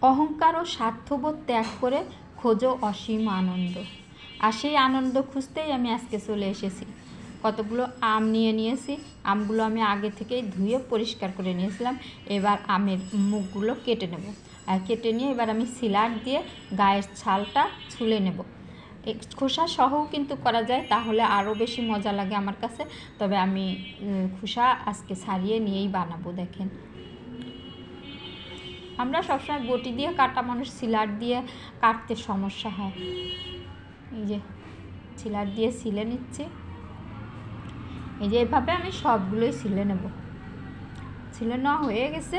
অহংকার ও স্বার্থবোধ ত্যাগ করে খোঁজো অসীম আনন্দ। আর সেই আনন্দ খুঁজতেই আমি আজকে চলে এসেছি। কতগুলো আম নিয়ে নিয়েছি। আমগুলো আমি আগে থেকেই ধুয়ে পরিষ্কার করে নিয়েছিলাম। এবার আমের মুখগুলো কেটে নেব। আর কেটে নিয়ে এবার আমি সিলার দিয়ে গায়ের ছালটা ছুলে নেব। খোসা সহও কিন্তু করা যায়, তাহলে আরও বেশি মজা লাগে আমার কাছে। তবে আমি খোসা আজকে ছাড়িয়ে নিয়েই বানাবো। দেখেন, আমরা সবসময় বটি দিয়ে কাটা মানুষ, সিলার দিয়ে কাটতে সমস্যা হয়। এই যে সিলার দিয়ে ছিলে নিচ্ছি। এই যে এভাবে আমি সবগুলোই ছিলে নেব। ছিলে নেওয়া হয়ে গেছে।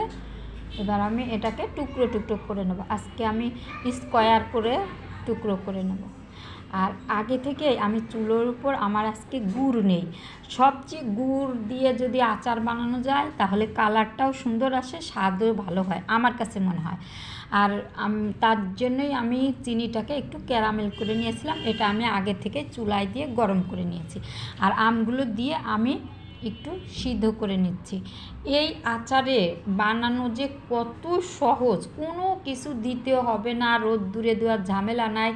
এবার আমি এটাকে টুকরো টুকরো করে নেব। আজকে আমি স্কোয়ার করে টুকরো করে নেব। আর আগে থেকে আমি চুলোর উপর, আমার আজকে গুড় নেই। সবচেয়ে গুড় দিয়ে যদি আচার বানানো যায় তাহলে কালারটাও সুন্দর আসে, স্বাদও ভালো হয় আমার কাছে মনে হয়। আর তার জন্যই আমি চিনিটাকে একটু ক্যারামেল করে নিয়েছিলাম। এটা আমি আগে থেকে চুলায় দিয়ে গরম করে নিয়েছি। আর আমগুলো দিয়ে আমি একটু সিদ্ধ করে নিচ্ছি। এই আচারে বানানো যে কত সহজ, কোনো কিছু দিতে হবে না, রোদ্দুরে দেওয়ার ঝামেলা নাই,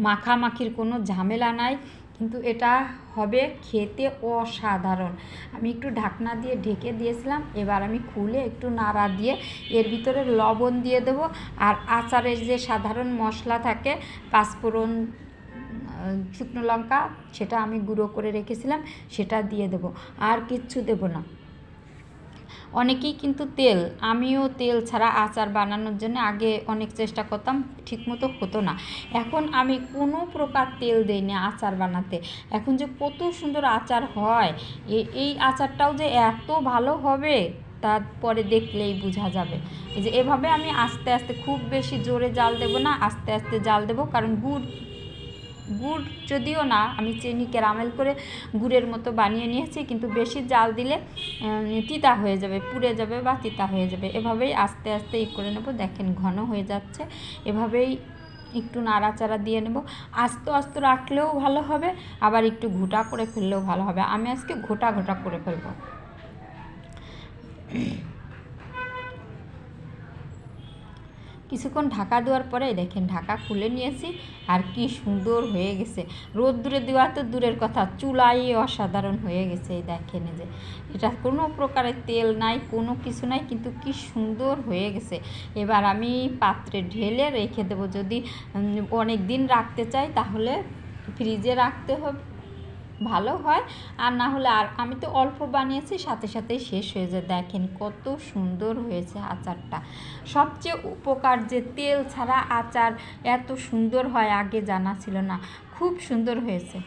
মাখামাখির কোনো ঝামেলা নাই, কিন্তু এটা হবে খেতে অসাধারণ। আমি একটু ঢাকনা দিয়ে ঢেকে দিয়েছিলাম। এবার আমি খুলে একটু নাড়া দিয়ে এর ভিতরে লবণ দিয়ে দেবো। আর আচারের যে সাধারণ মশলা থাকে, পাঁচফোড়ন, শুকনো লঙ্কা, সেটা আমি গুঁড়ো করে রেখেছিলাম, সেটা দিয়ে দেব। আর কিচ্ছু দেব না। অনেকেই কিন্তু তেল, আমিও তেল ছাড়া আচার বানানোর জন্য আগে অনেক চেষ্টা করতাম, ঠিকমতো হতো না। এখন আমি কোনো প্রকার তেল দিই না আচার বানাতে। এখন যে কত সুন্দর আচার হয়, এই আচারটাও যে এত ভালো হবে তারপরে দেখলেই বোঝা যাবে। এই যে এভাবে আমি আস্তে আস্তে, খুব বেশি জোরে জাল দেব না, আস্তে আস্তে জাল দেব। কারণ গুড় যদিও না, আমি চিনি ক্যারামেল করে গুড়ের মতো বানিয়ে নিয়েছি, কিন্তু বেশি জাল দিলে তিতা হয়ে যাবে, পুড়ে যাবে বা তিতা হয়ে যাবে। এভাবেই আস্তে আস্তে করে নেব। দেখেন ঘন হয়ে যাচ্ছে। এভাবেই একটু নাড়াচাড়া দিয়ে নেব। আস্তে আস্তে রাখলেও ভালো হবে, আবার একটু ঘোটা করে ফেললেও ভালো হবে। আমি আজকে ঘোটা ঘোটা করে ফেলবো। কিছুক্ষণ ঢাকা দেওয়ার পরে দেখেন ঢাকা খুলে নিয়েছি। আর কি সুন্দর হয়ে গেছে। রোদ্দুরে দেওয়া তো দূরের কথা, চুলাই অসাধারণ হয়ে গেছে। এই দেখেন, যে এটা কোনো প্রকারের তেল নাই, কোনো কিছু নাই, কিন্তু কি সুন্দর হয়ে গেছে। এবার আমি পাত্রে ঢেলে রেখে দেবো। যদি অনেক দিন রাখতে চাই তাহলে ফ্রিজে রাখতে হবে, ভালো হয়। আর না হলে, আর আমি তো অল্প বানিয়েছি, সাথে সাথেই শেষ হয়ে যায়। দেখেন কত সুন্দর হয়েছে আচারটা। সবচেয়ে উপকার যে তেল ছাড়া আচার এত সুন্দর হয়, আগে জানা ছিল না। খুব সুন্দর হয়েছে।